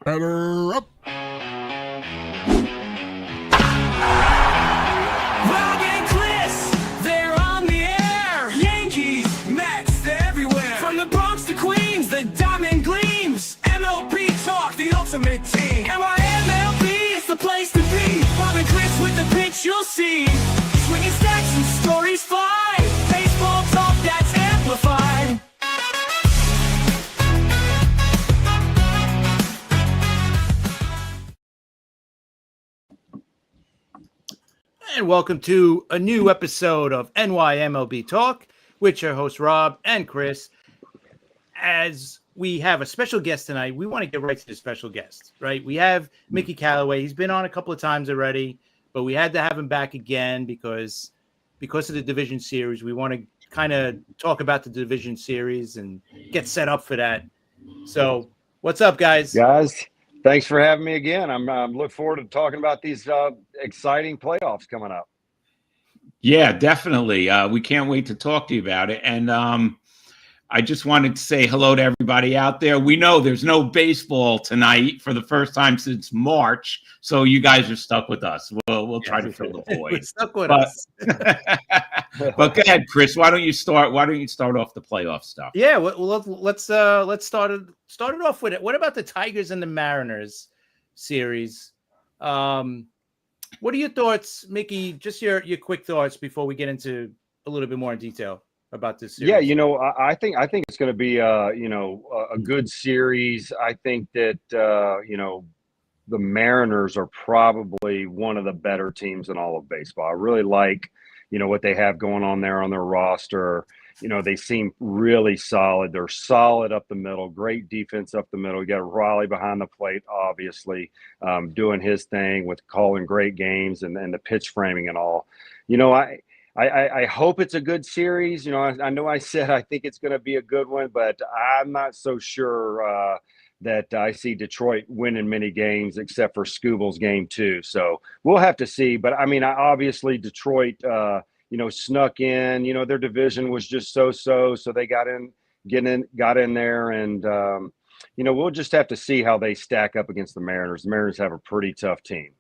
Batter up. Rog and Cliss, they're on the air. Yankees, Mets, they're everywhere. From the Bronx to Queens, the diamond gleams. MLB talk, the ultimate team. MLB is the place to be. Rog and Cliss with the pitch you'll see. Swinging stacks and stories fly. Baseball talk that's amplified. And welcome to a new episode of NYMLB Talk with your hosts Rob and Chris. As we have a special guest tonight, we want to get right to the special guest, right? We have Mickey Callaway. He's been on a couple of times already, but we had to have him back again because of the division series. We want to kind of talk about the division series and get set up for that. So what's up, guys? Guys, thanks for having me again. I'm look forward to talking about these exciting playoffs coming up. Yeah, definitely. We can't wait to talk to you about it. And I just wanted to say hello to everybody out there. We know there's no baseball tonight for the first time since March, so you guys are stuck with us. We'll try to fill the void. Stuck with us. But go ahead, Chris. Why don't you start off the playoff stuff? Yeah, well, let's start it off with it. What about the Tigers and the Mariners series? What are your thoughts, Mickey? Just your quick thoughts before we get into a little bit more in detail about this series. Yeah, I think it's going to be a good series. I think that the Mariners are probably one of the better teams in all of baseball. I really like what they have going on there on their roster. They seem really solid. They're solid up the middle, great defense up the middle. You got Raleigh behind the plate, obviously, doing his thing with calling great games and the pitch framing and all. I hope it's a good series. I know I said I think it's going to be a good one, but I'm not so sure that I see Detroit winning many games except for Scooble's game 2. So we'll have to see. But I mean, obviously Detroit, snuck in. Their division was just so they got in there, and we'll just have to see how they stack up against the Mariners. The Mariners have a pretty tough team.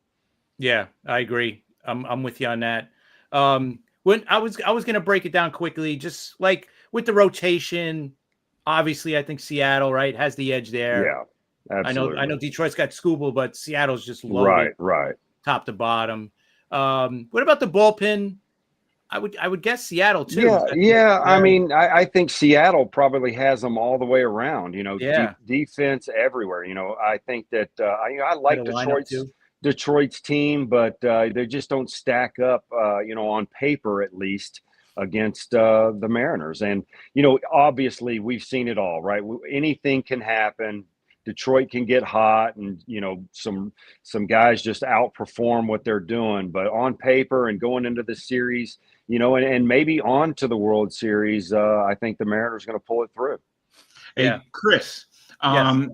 Yeah, I agree. I'm with you on that. When I was going to break it down quickly, just like with the rotation. Obviously, I think Seattle, right, has the edge there. Yeah, absolutely. I know Detroit's got Scooble, but Seattle's just loaded, right, top to bottom. What about the bullpen? I would guess Seattle too. Yeah. I mean, I think Seattle probably has them all the way around. Defense everywhere. I think that I like Detroit's team, but they just don't stack up. On paper at least, against the Mariners. And, obviously we've seen it all, right? Anything can happen. Detroit can get hot and, some guys just outperform what they're doing. But on paper and going into the series, and maybe on to the World Series, I think the Mariners are going to pull it through. Hey, Chris, yes.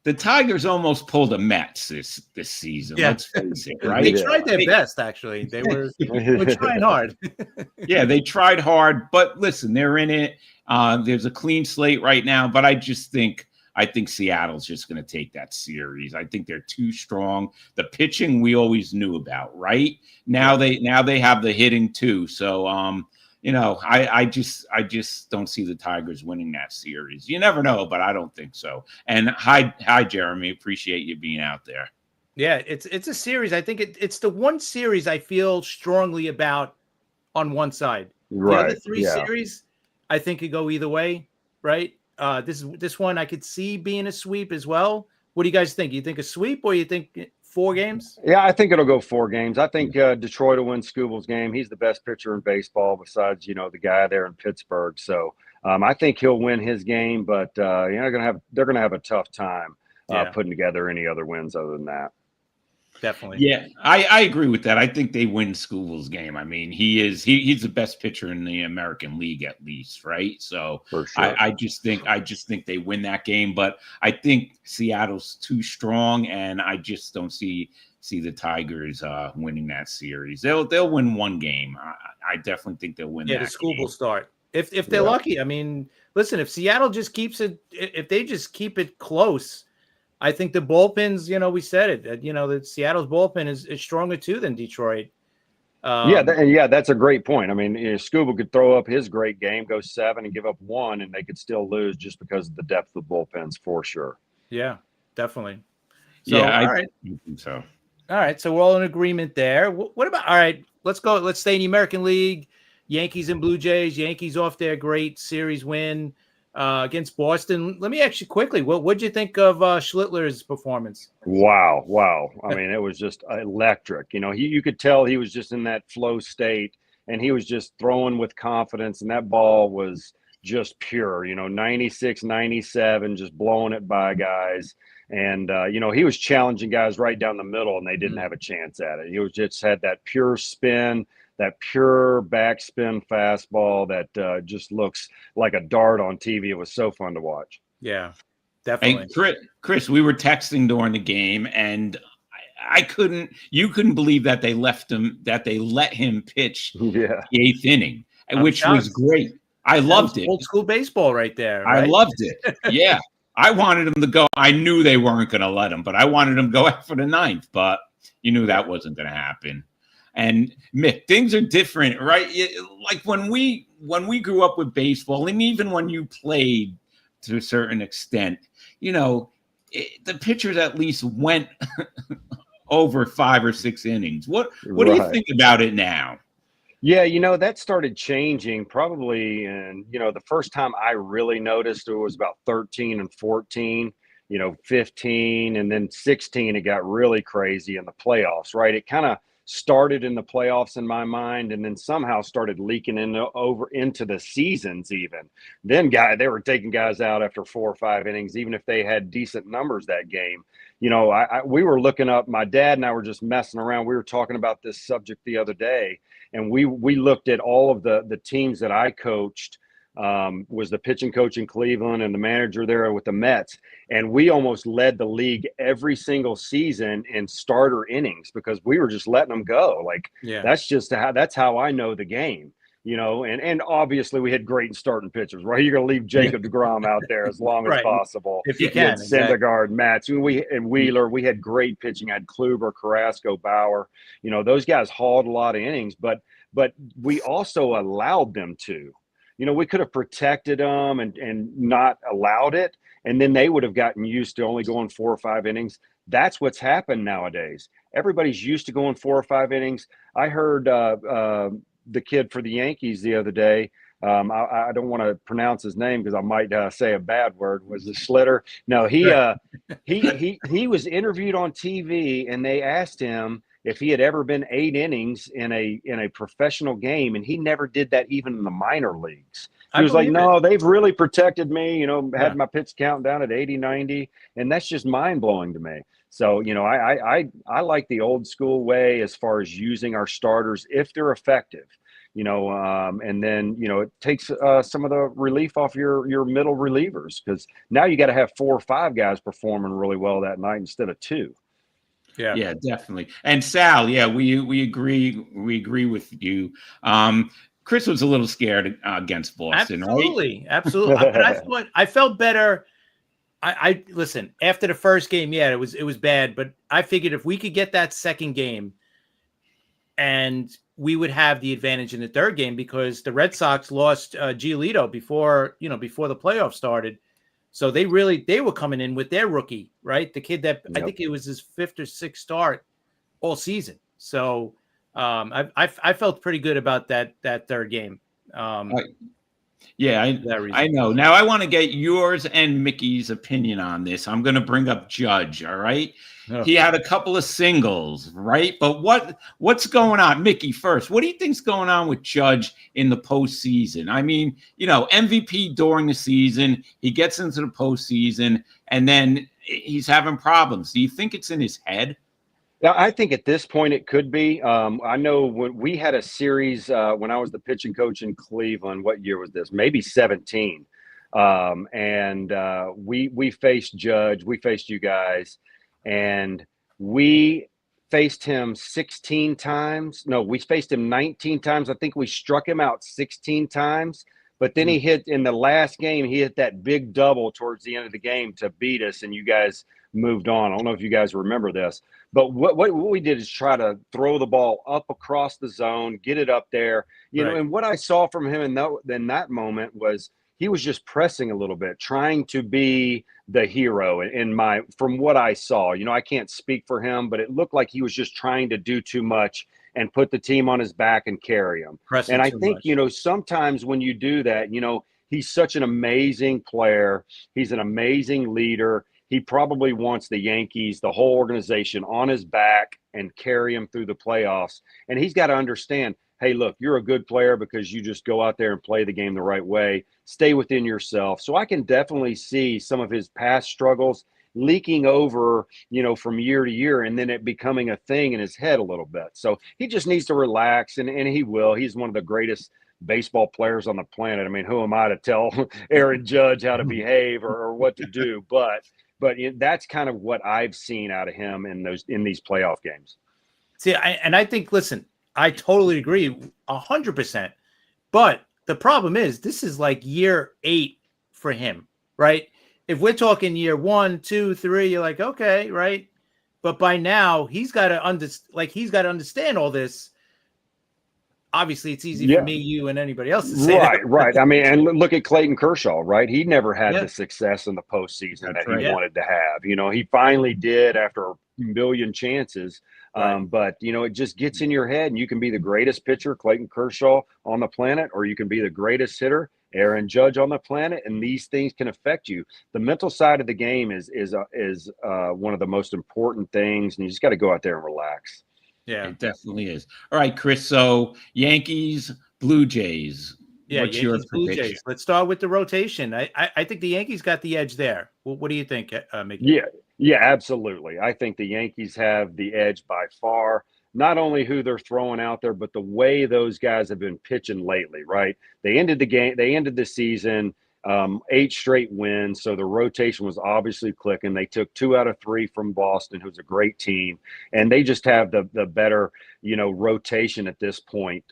The Tigers almost pulled the Mets this season. Yeah. Let's face it, right? They tried their best, actually. They were trying hard. Yeah, they tried hard, but listen, they're in it. There's a clean slate right now, but I think Seattle's just going to take that series. I think they're too strong. The pitching we always knew about, right? Now they have the hitting too. So I just don't see the Tigers winning that series. You never know, but I don't think so. And hi, Jeremy. Appreciate you being out there. Yeah, it's a series. I think it's the one series I feel strongly about on one side. Right. The other three series, I think could go either way. Right. This one I could see being a sweep as well. What do you guys think? You think a sweep or you think 4 games? Yeah, I think it'll go 4 games. I think Detroit will win Scooble's game. He's the best pitcher in baseball besides, the guy there in Pittsburgh. So I think he'll win his game, but they're going to have a tough time putting together any other wins other than that. Definitely. Yeah, I agree with that. I think they win Scooble's game. I mean, he's the best pitcher in the American League at least, right? So for sure. I just think they win that game, but I think Seattle's too strong, and I just don't see the Tigers winning that series. They'll win one game. I definitely think they'll win. Yeah, that the Scooble game. start. if they're lucky. I mean, listen, if Seattle just keeps it, if they just keep it close, I think the bullpens, we said it, that Seattle's bullpen is stronger too than Detroit. That's a great point. I mean, Scuba could throw up his great game, go 7 and give up 1, and they could still lose just because of the depth of bullpens for sure. Yeah, definitely. So, yeah, all right. I think so. All right, so we're all in agreement there. What about? All right, let's go. Let's stay in the American League. Yankees and Blue Jays. Yankees off their great series win against Boston. Let me ask you quickly. What'd you think of Schlittler's performance? Wow. I mean, it was just electric. You could tell he was just in that flow state, and he was just throwing with confidence, and that ball was just pure, 96, 97, just blowing it by guys. And, he was challenging guys right down the middle, and they didn't have a chance at it. He was just had that pure spin, that pure backspin fastball that just looks like a dart on TV. It was so fun to watch. Yeah, definitely. And Chris, we were texting during the game, and you couldn't believe that they let him pitch the 8th inning, which was great. I loved it. Old school baseball right there. Right? I loved it. Yeah. I wanted him to go. I knew they weren't going to let him, but I wanted him to go out for the 9th, but you knew that wasn't going to happen. And Mick, things are different, right? Like when we grew up with baseball, and even when you played to a certain extent, the pitchers at least went over 5 or 6 innings. What do you think about it now? Yeah, that started changing probably. And, the first time I really noticed it was about 13 and 14, 15 and then 16, it got really crazy in the playoffs, right? It kind of started in the playoffs in my mind, and then somehow started leaking over into the seasons even. Then they were taking guys out after 4 or 5 innings, even if they had decent numbers that game. We were looking up, my dad and I were just messing around. We were talking about this subject the other day, and we looked at all of the teams that I coached, was the pitching coach in Cleveland and the manager there with the Mets. And we almost led the league every single season in starter innings because we were just letting them go. That's how I know the game, and obviously we had great starting pitchers, right? You're going to leave Jacob deGrom out there as long as possible. If you can. Syndergaard, Matz, and Wheeler, we had great pitching. I had Kluber, Carrasco, Bauer, those guys hauled a lot of innings, but we also allowed them to. We could have protected them and not allowed it, and then they would have gotten used to only going 4 or 5 innings. That's what's happened nowadays. Everybody's used to going 4 or 5 innings. I heard the kid for the Yankees the other day. I don't want to pronounce his name because I might say a bad word. Was it Schlitter? No, he was interviewed on TV, and they asked him if he had ever been 8 innings in a professional game, and he never did that even in the minor leagues. He was like, no, they've really protected me, had my pitch count down at 80, 90, and that's just mind-blowing to me. So, I like the old school way as far as using our starters if they're effective, and then, it takes some of the relief off your middle relievers, because now you got to have 4 or 5 guys performing really well that night instead of 2. Yeah, definitely. And Sal, we agree. We agree with you. Chris was a little scared against Boston, right? Absolutely. But I felt better. I listen, after the first game, it was bad, but I figured if we could get that second game, and we would have the advantage in the third game because the Red Sox lost Giolito before the playoffs started. So they were coming in with their rookie, right? The kid that I think it was his 5th or 6th start all season. So I felt pretty good about that third game. I know. Now I want to get yours and Mickey's opinion on this. I'm going to bring up Judge. All right. Oh. He had a couple of singles, right? But what's going on? Mickey, first, what do you think's going on with Judge in the postseason? I mean, MVP during the season, he gets into the postseason, and then he's having problems. Do you think it's in his head? Yeah, I think at this point it could be. I know when we had a series when I was the pitching coach in Cleveland. What year was this? Maybe 17. And we faced Judge. We faced you guys. And we faced him 16 times. No, we faced him 19 times. I think we struck him out 16 times. But then he hit in the last game, he hit that big double towards the end of the game to beat us, and you guys moved on. I don't know if you guys remember this, but what we did is try to throw the ball up across the zone, get it up there, you know. And what I saw from him in that moment was he was just pressing a little bit, trying to be the hero from what I saw. You know, I can't speak for him, but it looked like he was just trying to do too much and put the team on his back and carry him. And I think, you know, sometimes when you do that, you know, he's such an amazing player. He's an amazing leader. He probably wants the Yankees, the whole organization, on his back and carry him through the playoffs. And he's got to understand, hey, look, you're a good player because you just go out there and play the game the right way. Stay within yourself. So I can definitely see some of his past struggles leaking over, you know, from year to year, and then it becoming a thing in his head a little bit. So he just needs to relax, and he will. He's one of the greatest baseball players on the planet. I mean, who am I to tell Aaron Judge how to behave or what to do? But that's kind of what I've seen out of him in these playoff games. See, I think, listen, I totally agree 100%. But the problem is, this is like year 8 for him, right? If we're talking year 1, 2, 3, you're like, okay, right? But by now, he's got to understand all this. Obviously, it's easy for me, you, and anybody else to say that. Right. I mean, and look at Clayton Kershaw, right? He never had the success in the postseason that he wanted to have. You know, he finally did after a million chances. But, you know, it just gets in your head, and you can be the greatest pitcher, Clayton Kershaw, on the planet, or you can be the greatest hitter, Aaron Judge, on the planet, and these things can affect you. The mental side of the game is one of the most important things, and you just got to go out there and relax. Yeah, it definitely is. All right, Chris. So Yankees, Blue Jays. Yeah, what's Yankees, your Blue prediction? Jays. Let's start with the rotation. I think the Yankees got the edge there. What do you think, Mickey? Yeah, absolutely. I think the Yankees have the edge by far. Not only who they're throwing out there, but the way those guys have been pitching lately, right? They ended the season 8 straight wins, so the rotation was obviously clicking. They took 2 out of 3 from Boston, who's a great team, and they just have the better, you know, rotation at this point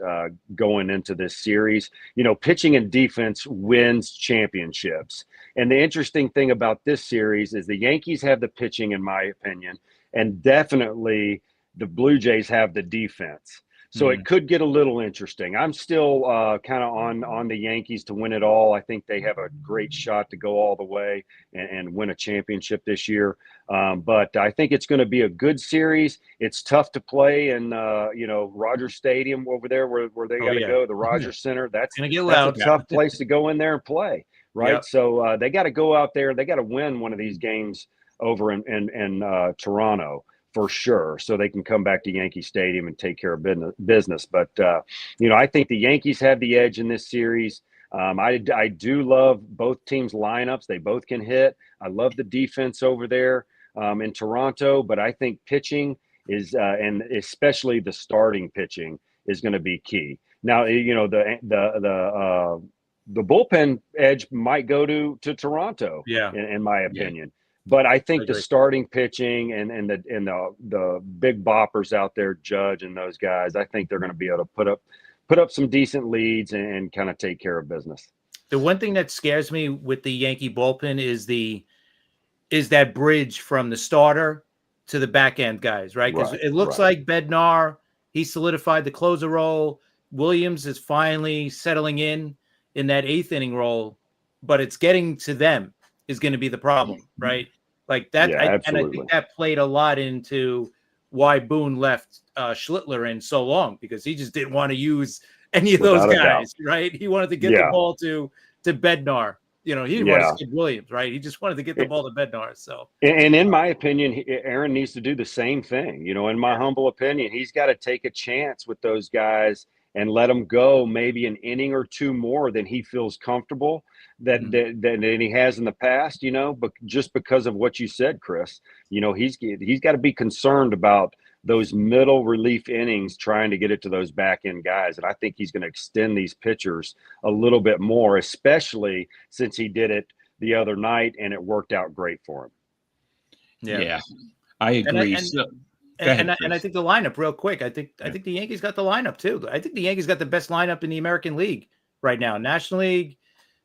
going into this series. You know, pitching and defense wins championships. And the interesting thing about this series is the Yankees have the pitching, in my opinion, and definitely the Blue Jays have the defense. So it could get a little interesting. I'm still kind of on the Yankees to win it all. I think they have a great shot to go all the way and win a championship this year. But I think it's going to be a good series. It's tough to play in, you know, Rogers Stadium over there where they got to go, the Rogers Center. That's a tough place to go in there and play, right? Yep. So they got to go out there. They got to win one of these games over in Toronto, for sure, so they can come back to Yankee Stadium and take care of business. But, you know, I think the Yankees have the edge in this series. I do love both teams' lineups. They both can hit. I love the defense over there in Toronto, but I think pitching is, and especially the starting pitching, is going to be key. Now, you know, the bullpen edge might go to Toronto, in my opinion. But I think the starting pitching and the big boppers out there, Judge and those guys, I think they're going to be able to put up some decent leads and kind of take care of business. The one thing that scares me with the Yankee bullpen is that bridge from the starter to the back end guys, right? Because it looks like Bednar, he solidified the closer role. Williams is finally settling in that 8th inning role, but it's getting to them is going to be the problem, right? Like that, and I think that played a lot into why Boone left Schlittler in so long, because he just didn't want to use any of those guys, right? He wanted to get the ball to Bednar. You know, he didn't want to skip Williams, right? He just wanted to get the ball to Bednar. So, and in my opinion, Aaron needs to do the same thing. You know, in my humble opinion, he's got to take a chance with those guys and let them go maybe an inning or 2 more than he feels comfortable than he has in the past, you know, but just because of what you said, Chris, you know, he's got to be concerned about those middle relief innings, trying to get it to those back end guys. And I think he's going to extend these pitchers a little bit more, especially since he did it the other night and it worked out great for him. Yeah, I agree. And I think the lineup, real quick, I think the Yankees got the lineup too. I think the Yankees got the best lineup in the American League right now. National League,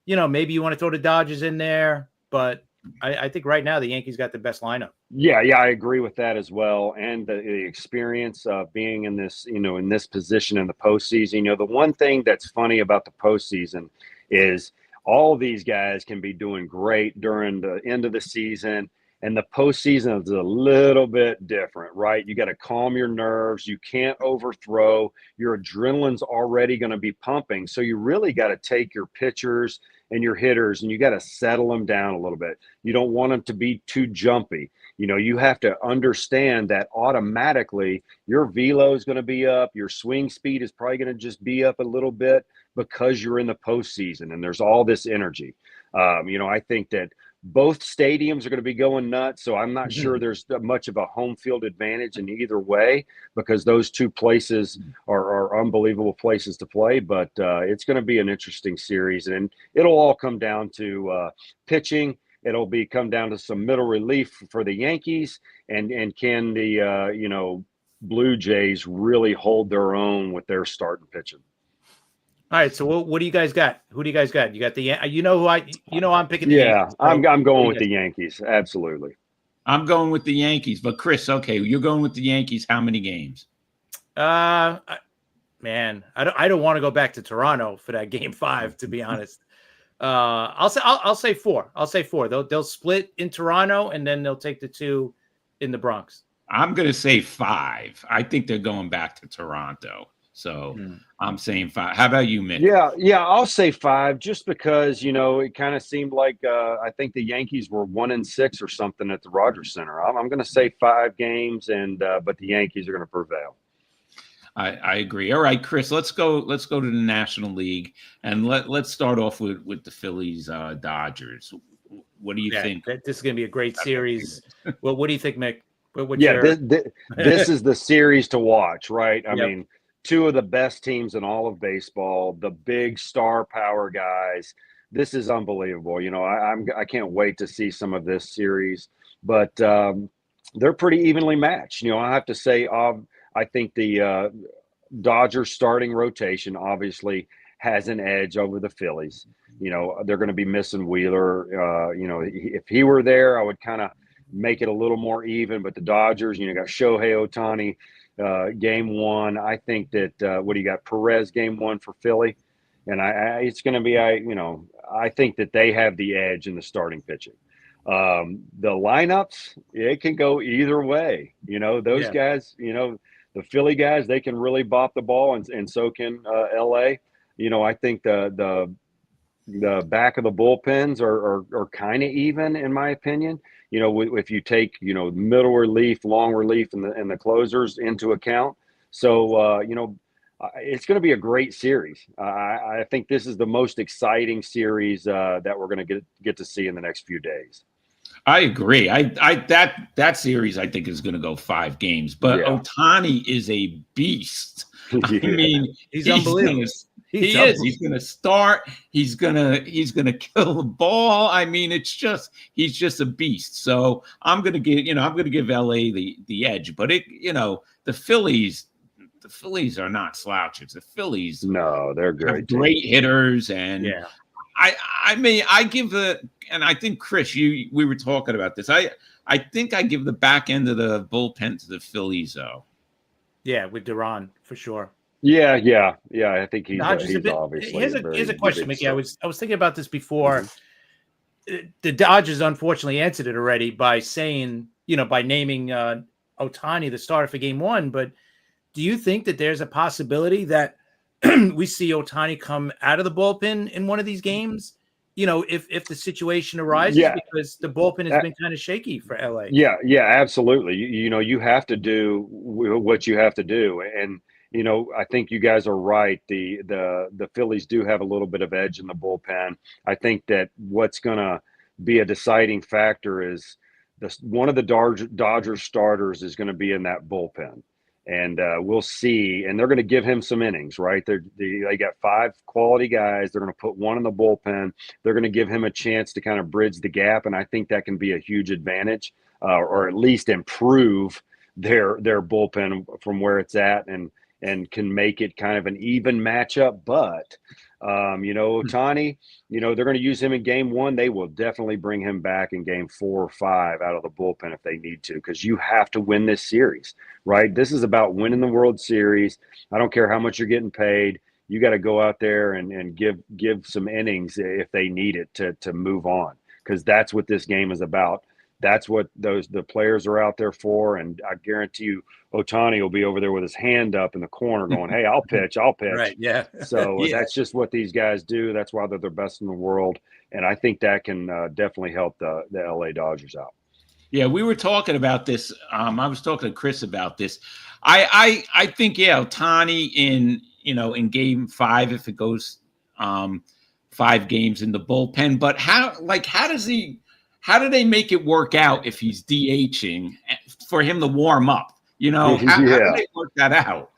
maybe you want to throw the Dodgers in there, but I think right now the Yankees got the best lineup. Yeah, I agree with that as well. And the experience of being in this, in this position in the postseason. The one thing that's funny about the postseason is all these guys can be doing great during the end of the season. And the postseason is a little bit different, right? You got to calm your nerves. You can't overthrow. Your adrenaline's already going to be pumping. So you really got to take your pitchers and your hitters and you got to settle them down a little bit. You don't want them to be too jumpy. You have to understand that automatically your velo is going to be up. Your swing speed is probably going to just be up a little bit because you're in the postseason and there's all this energy. I think that both stadiums are going to be going nuts. So I'm not sure there's much of a home field advantage in either way because those two places are unbelievable places to play. But it's going to be an interesting series and it'll all come down to pitching. It'll come down to some middle relief for the Yankees and can the, Blue Jays really hold their own with their starting pitching. All right. So what do you guys got? Who do you guys got? You got the, I'm picking the Yeah, Yankees. I'm going with the Yankees. Absolutely. I'm going with the Yankees. But Chris, okay, you're going with the Yankees. How many games? Man, I don't want to go back to Toronto for that game 5, to be honest. I'll say 4. I'll say 4. They'll split in Toronto and then they'll take the 2 in the Bronx. I'm going to say 5. I think they're going back to Toronto. So I'm saying 5. How about you, Mick? Yeah, I'll say 5 just because, it kind of seemed like I think the Yankees were 1-6 or something at the Rogers Center. I'm going to say 5 games but the Yankees are going to prevail. I agree. All right, Chris, let's go to the National League and let's start off with the Phillies Dodgers. What do you think? This is going to be a great series. Well, what do you think, Mick? This is the series to watch, right? I mean, 2 of the best teams in all of baseball, the big star power guys. This is unbelievable. I can't wait to see some of this series, but they're pretty evenly matched. I have to say, I think the Dodgers starting rotation obviously has an edge over the Phillies. They're going to be missing Wheeler. If he were there, I would kind of make it a little more even. But the Dodgers, got Shohei Ohtani game 1. I think that what do you got? Perez game 1 for Philly, and it's going to be I think that they have the edge in the starting pitching. The lineups, it can go either way. Those guys, the Philly guys, they can really bop the ball, and so can LA. I think the back of the bullpens are kind of even, in my opinion. If you take middle relief, long relief, and the closers into account. So it's going to be a great series. I think this is the most exciting series that we're going to get to see in the next few days. I agree. That series I think is going to go 5 games, but Ohtani is a beast. I mean, he's unbelievable. He is. He's going to start. He's going to kill the ball. I mean, he's just a beast. So I'm going to give LA the edge, but the Phillies are not slouches. The Phillies, no, they're great. Great hitters, and I give and I think Chris, we were talking about this. I think I give the back end of the bullpen to the Phillies, though. Yeah, with Duran for sure. Yeah. I think he's obviously. Here's a question, Mickey. I was thinking about this before. The Dodgers unfortunately answered it already by saying, by naming Ohtani the starter for game 1. But do you think that there's a possibility that we see Ohtani come out of the bullpen in one of these games? If the situation arises, because the bullpen has been kind of shaky for LA. Yeah, absolutely. You have to do what you have to do, and. I think you guys are right. The Phillies do have a little bit of edge in the bullpen. I think that what's going to be a deciding factor is one of the Dodgers starters is going to be in that bullpen. And we'll see. And they're going to give him some innings, right? They got 5 quality guys. They're going to put one in the bullpen. They're going to give him a chance to kind of bridge the gap. And I think that can be a huge advantage or at least improve their bullpen from where it's at and can make it kind of an even matchup. But Ohtani, they're going to use him in game 1. They will definitely bring him back in game 4 or 5 out of the bullpen if they need to, because you have to win this series, right? This is about winning the World Series. I don't care how much you're getting paid. You got to go out there and give some innings if they need it to move on, because that's what this game is about. That's what the players are out there for, and I guarantee you Ohtani will be over there with his hand up in the corner going, hey, I'll pitch. Right, yeah. So Yeah. that's just what these guys do. That's why they're the best in the world, and I think that can definitely help the LA Dodgers out. Yeah, we were talking about this. I was talking to Chris about this. I think, Ohtani in game 5, if it goes 5 games in the bullpen, but how do they make it work out if he's DHing for him to warm up? How do they work that out?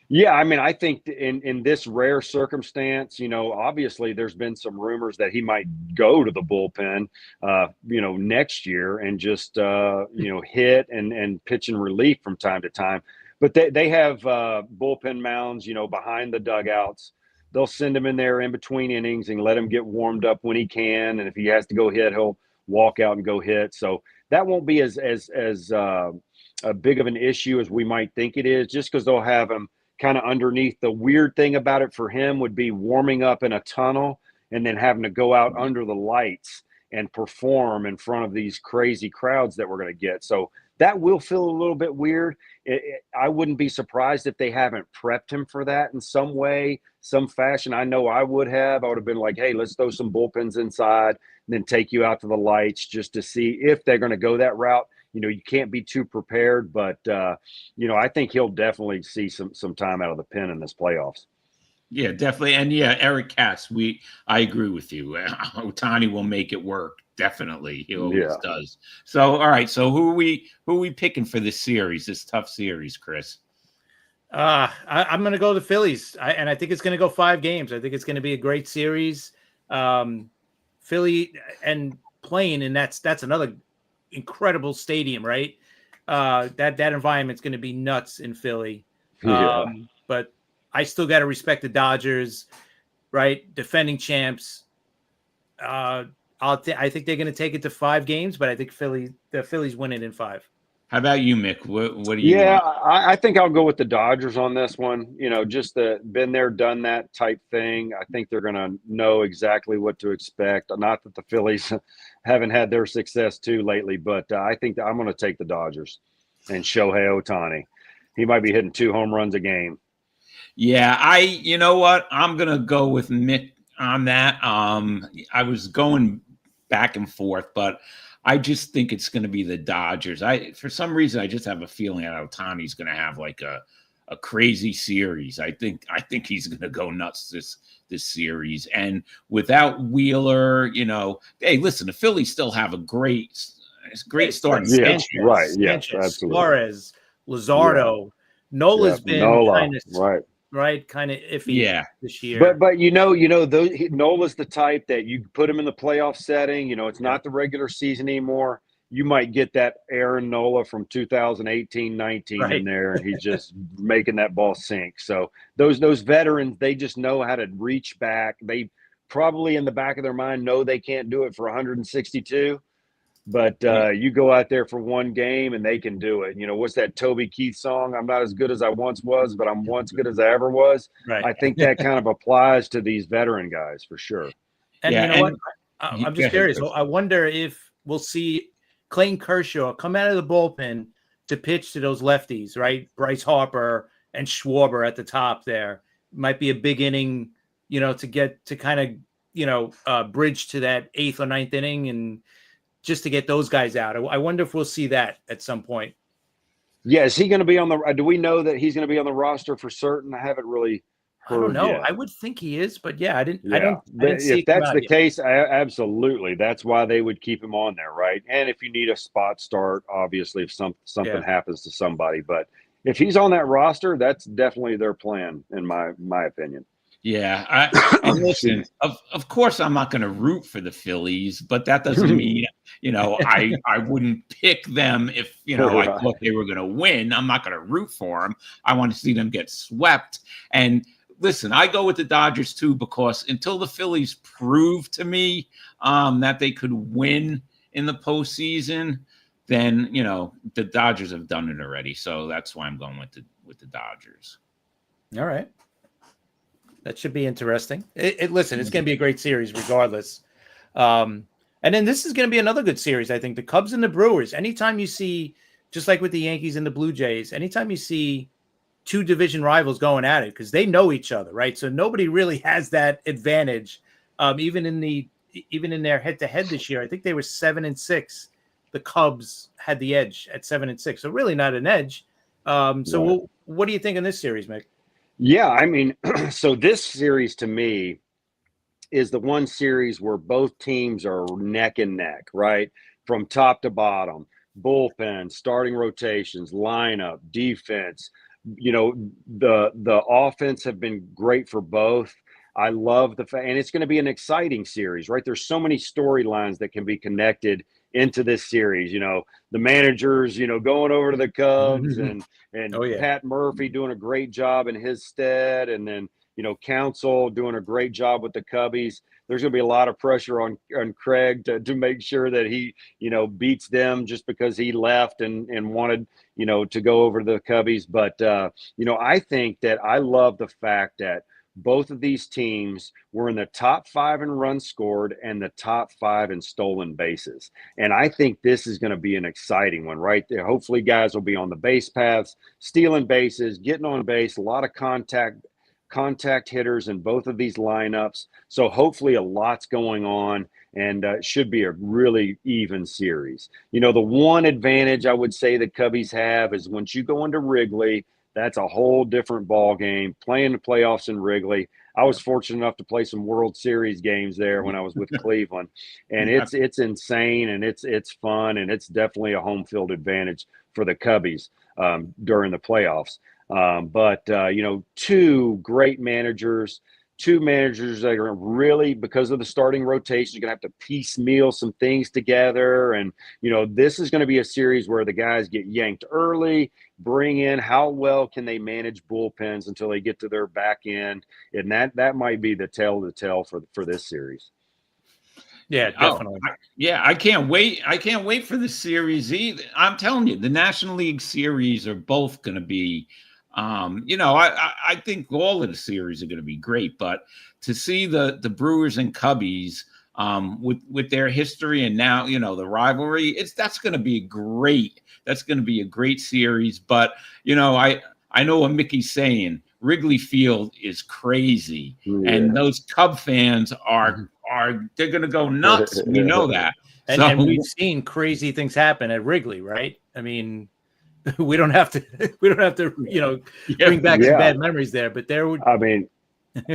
Yeah, I mean, I think in this rare circumstance, obviously there's been some rumors that he might go to the bullpen, next year and just, hit and pitch in relief from time to time. But they have bullpen mounds, behind the dugouts. They'll send him in there in between innings and let him get warmed up when he can. And if he has to go hit, he'll walk out and go hit. So that won't be as big of an issue as we might think it is, just because they'll have him kind of underneath. The weird thing about it for him would be warming up in a tunnel and then having to go out under the lights and perform in front of these crazy crowds that we're going to get. So that will feel a little bit weird. I wouldn't be surprised if they haven't prepped him for that in some way, some fashion. I know I would have been like, hey, let's throw some bullpens inside and then take you out to the lights just to see if they're going to go that route. You can't be too prepared, but I think he'll definitely see some time out of the pen in this playoffs. Yeah, definitely. And Eric Katz, I agree with you. Ohtani will make it work. Definitely. He always does. So, all right. So who are we picking for this series, this tough series, Chris? I'm going to go the Phillies. And I think it's going to go 5 games. I think it's going to be a great series. Philly and playing, and that's another incredible stadium, right? That environment's going to be nuts in Philly. But I still got to respect the Dodgers, right? Defending champs. I think they're going to take it to 5 games, but I think the Phillies win it in 5. How about you, Mick? What do you? Yeah, I think I'll go with the Dodgers on this one. Just the been there, done that type thing. I think they're going to know exactly what to expect. Not that the Phillies haven't had their success too lately, but I think that I'm going to take the Dodgers and Shohei Ohtani. He might be hitting 2 home runs a game. Yeah, you know what? I'm going to go with Mick on that. I was going back and forth, but I just think it's going to be the Dodgers. For some reason, I just have a feeling that Ohtani's going to have like a crazy series. I think he's going to go nuts this series. And without Wheeler, hey, listen, the Phillies still have a great starting. Yeah, right. Yeah, Sanchez, absolutely. Suarez, Luzardo, Nola's been kind of iffy this year. But Nola's the type that you put him in the playoff setting. It's not the regular season anymore. You might get that Aaron Nola from 2018-19 in there, and he's just making that ball sink. So those veterans, they just know how to reach back. They probably in the back of their mind know they can't do it for 162. But you go out there for one game and they can do it. What's that Toby Keith song? I'm not as good as I once was, but I'm once good as I ever was. Right. I think that kind of applies to these veteran guys for sure. And you know what? I'm just curious. I wonder if we'll see Clayton Kershaw come out of the bullpen to pitch to those lefties, right? Bryce Harper and Schwarber at the top there. Might be a big inning, to get to kind of, bridge to that 8th or 9th inning and just to get those guys out. I wonder if we'll see that at some point. Yeah, is he going to be on the – do we know that he's going to be on the roster for certain? I haven't really heard I don't know. yet. I would think he is, but yeah, I didn't see if that's the case, absolutely. That's why they would keep him on there, right? And if you need a spot start, obviously, if something happens to somebody. But if he's on that roster, that's definitely their plan, in my opinion. Yeah, and listen, of course I'm not going to root for the Phillies, but that doesn't mean, I wouldn't pick them if, I thought they were going to win. I'm not going to root for them. I want to see them get swept. And listen, I go with the Dodgers too, because until the Phillies prove to me that they could win in the postseason, then the Dodgers have done it already. So that's why I'm going with the Dodgers. All right, that should be interesting. Listen, it's going to be a great series regardless. And then this is going to be another good series. I think the Cubs and the Brewers. Anytime you see, just like with the Yankees and the Blue Jays, anytime you see two division rivals going at it, because they know each other, right? So nobody really has that advantage. Even in their head-to-head this year, I think they were 7-6. The Cubs had the edge at 7-6, so really not an edge. What do you think in this series, Mick? Yeah, I mean, so this series to me is the one series where both teams are neck and neck, right? From top to bottom, bullpen, starting rotations, lineup, defense. The offense have been great for both. I love and it's going to be an exciting series, right? There's so many storylines that can be connected into this series. The managers, going over to the Cubs and Oh, yeah. Pat Murphy doing a great job in his stead. And then, Counsell doing a great job with the Cubbies. There's going to be a lot of pressure on Craig to make sure that he, beats them just because he left and wanted, to go over to the Cubbies. But, I think that I love the fact that both of these teams were in the top 5 in runs scored and the top 5 in stolen bases. And I think this is going to be an exciting one, right there. Hopefully guys will be on the base paths, stealing bases, getting on base, a lot of contact hitters in both of these lineups. So hopefully a lot's going on, and it should be a really even series. The one advantage I would say the Cubbies have is once you go into Wrigley, that's a whole different ball game. Playing the playoffs in Wrigley. I was fortunate enough to play some World Series games there when I was with Cleveland, and it's insane, and it's fun, and it's definitely a home field advantage for the Cubbies during the playoffs. But two great managers. Two managers that are really, because of the starting rotation, you're going to have to piecemeal some things together. And, this is going to be a series where the guys get yanked early, bring in how well can they manage bullpens until they get to their back end. And that might be the tale of the tale for this series. Yeah, definitely. I can't wait. I can't wait for the series either. I'm telling you, the National League series are both going to be I think all of the series are going to be great, but to see the Brewers and Cubbies with their history and now, the rivalry, that's going to be great. That's going to be a great series. But, I know what Mickey's saying. Wrigley Field is crazy. Yeah. And those Cub fans they're going to go nuts. We know that. And we've seen crazy things happen at Wrigley, right? I mean, we don't have to, bring back some bad memories there, but there would. I mean,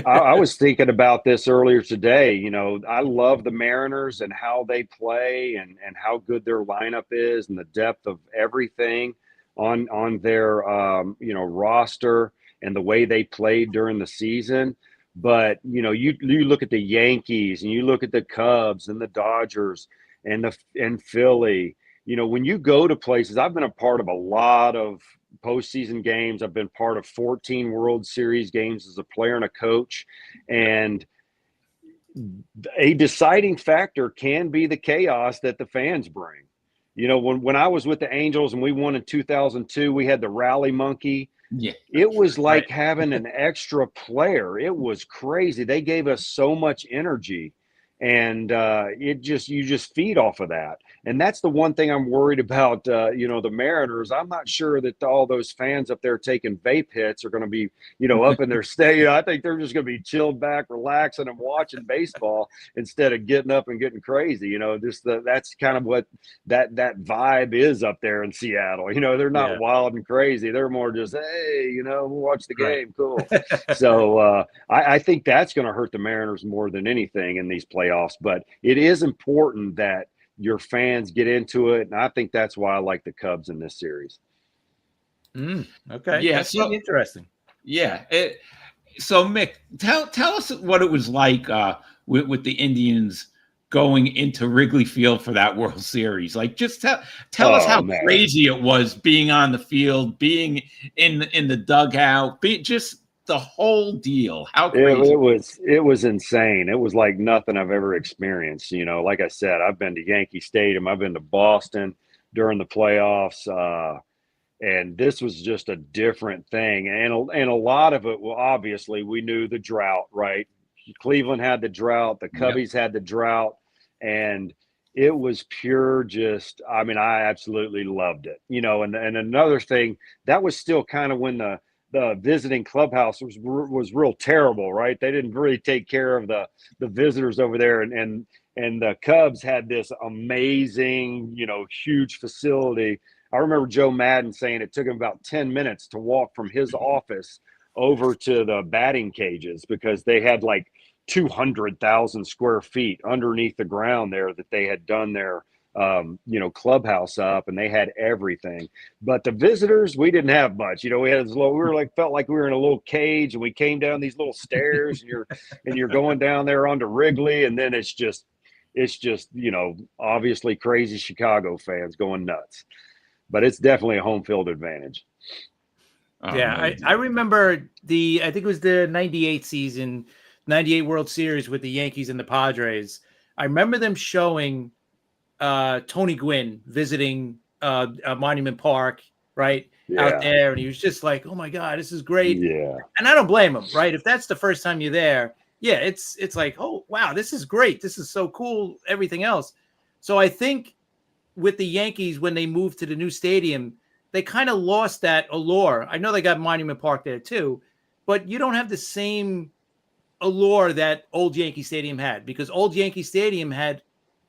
I was thinking about this earlier today. I love the Mariners and how they play and how good their lineup is and the depth of everything on their, roster and the way they played during the season. But, you look at the Yankees and you look at the Cubs and the Dodgers and Philly. When you go to places, I've been a part of a lot of postseason games. I've been part of 14 World Series games as a player and a coach. And a deciding factor can be the chaos that the fans bring. When I was with the Angels and we won in 2002, we had the rally monkey. Yeah, it was like having an extra player. It was crazy. They gave us so much energy. And you just feed off of that. And that's the one thing I'm worried about, the Mariners. I'm not sure that all those fans up there taking vape hits are going to be, up in their stadium. I think they're just going to be chilled back, relaxing and watching baseball instead of getting up and getting crazy. That's kind of what that vibe is up there in Seattle. They're not wild and crazy. They're more just, hey, we'll watch the game. Cool. So I think that's going to hurt the Mariners more than anything in these playoffs. But it is important that your fans get into it, and I think that's why I like the Cubs in this series. Okay, yeah, that's interesting. Yeah. So Mick, tell us what it was like with the Indians going into Wrigley Field for that World Series. Like, just tell us how crazy it was being on the field, being in the dugout. Just the whole deal. How It, crazy! it was insane. It was like nothing I've ever experienced. Like I said, I've been to Yankee Stadium, I've been to Boston during the playoffs, and this was just a different thing. And a lot of it, well, obviously, we knew the drought, right? Cleveland had the drought, the Yep. Cubbies had the drought, and it was pure just, I mean, I absolutely loved it. And another thing, that was still kind of when the visiting clubhouse was real terrible, right? They didn't really take care of the visitors over there, and the Cubs had this amazing, huge facility. I remember Joe Madden saying it took him about 10 minutes to walk from his office over to the batting cages because they had like 200,000 square feet underneath the ground there that they had done their clubhouse up, and they had everything. But the visitors, we didn't have much. We had this little, felt like we were in a little cage, and we came down these little stairs, and you're going down there onto Wrigley, and then it's just obviously crazy Chicago fans going nuts. But it's definitely a home field advantage. Yeah, I remember I think it was the 98 season, 98 World Series with the Yankees and the Padres. I remember them showing Tony Gwynn visiting Monument Park, right, out there. And he was just like, oh, my God, this is great. Yeah. And I don't blame him, right? If that's the first time you're there, yeah, it's like, oh, wow, this is great. This is so cool, everything else. So I think with the Yankees, when they moved to the new stadium, they kind of lost that allure. I know they got Monument Park there too, but you don't have the same allure that old Yankee Stadium had, because old Yankee Stadium had,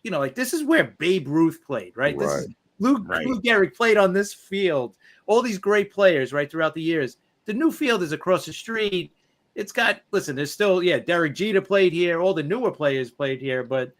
like this is where Babe Ruth played, right? This is Lou Gehrig played on this field. All these great players, right, throughout the years. The new field is across the street. It's got, listen, there's still, Derek Jeter played here. All the newer players played here, but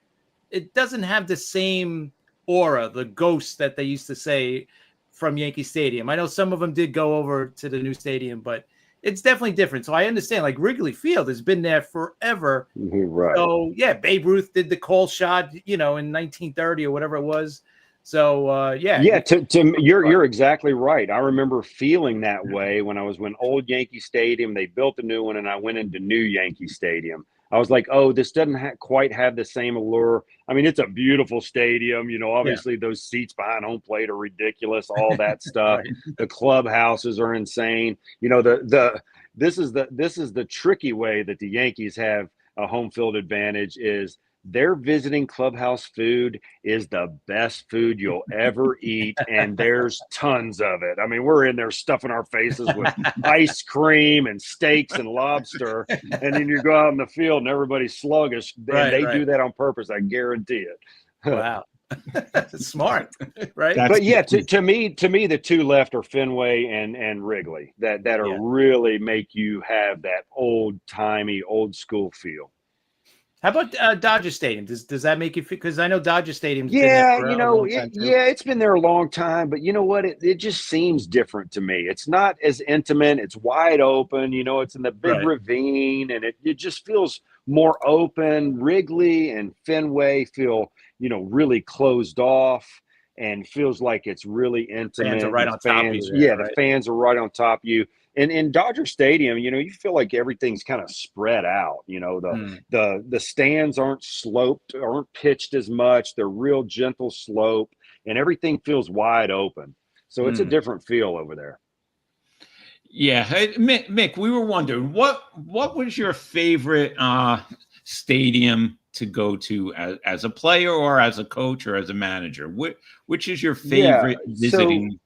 it doesn't have the same aura, the ghost that they used to say from Yankee Stadium. I know some of them did go over to the new stadium, but it's definitely different. So I understand, like Wrigley Field has been there forever. Right. So Babe Ruth did the call shot, in 1930 or whatever it was. So you're exactly right. I remember feeling that way when old Yankee Stadium, they built a new one, and I went into new Yankee Stadium. I was like, oh, this doesn't quite have the same allure. I mean, it's a beautiful stadium. Obviously those seats behind home plate are ridiculous, all that stuff. Right. The clubhouses are insane. This is the tricky way that the Yankees have a home field advantage is their visiting clubhouse food is the best food you'll ever eat, and there's tons of it. I mean, we're in there stuffing our faces with ice cream and steaks and lobster, and then you go out in the field and everybody's sluggish, and they do that on purpose. I guarantee it. Wow. Smart, right? But yeah, to me, the two left are Fenway and Wrigley that are really make you have that old timey, old school feel. How about Dodger Stadium? Does that make you feel? Because I know Dodger Stadium's been Yeah, there for a long time too. it's been there a long time, but you know what? It just seems different to me. It's not as intimate. It's wide open. It's in the big ravine, and it just feels more open. Wrigley and Fenway feel, really closed off, and feels like it's really intimate. Fans are right on top of you. The fans are right on top of you. And in Dodger Stadium, you feel like everything's kind of spread out. The stands aren't sloped, aren't pitched as much. They're real gentle slope, and everything feels wide open. So it's a different feel over there. Yeah, hey, Mick, we were wondering what was your favorite stadium to go to as a player or as a coach or as a manager? Which is your favorite visiting?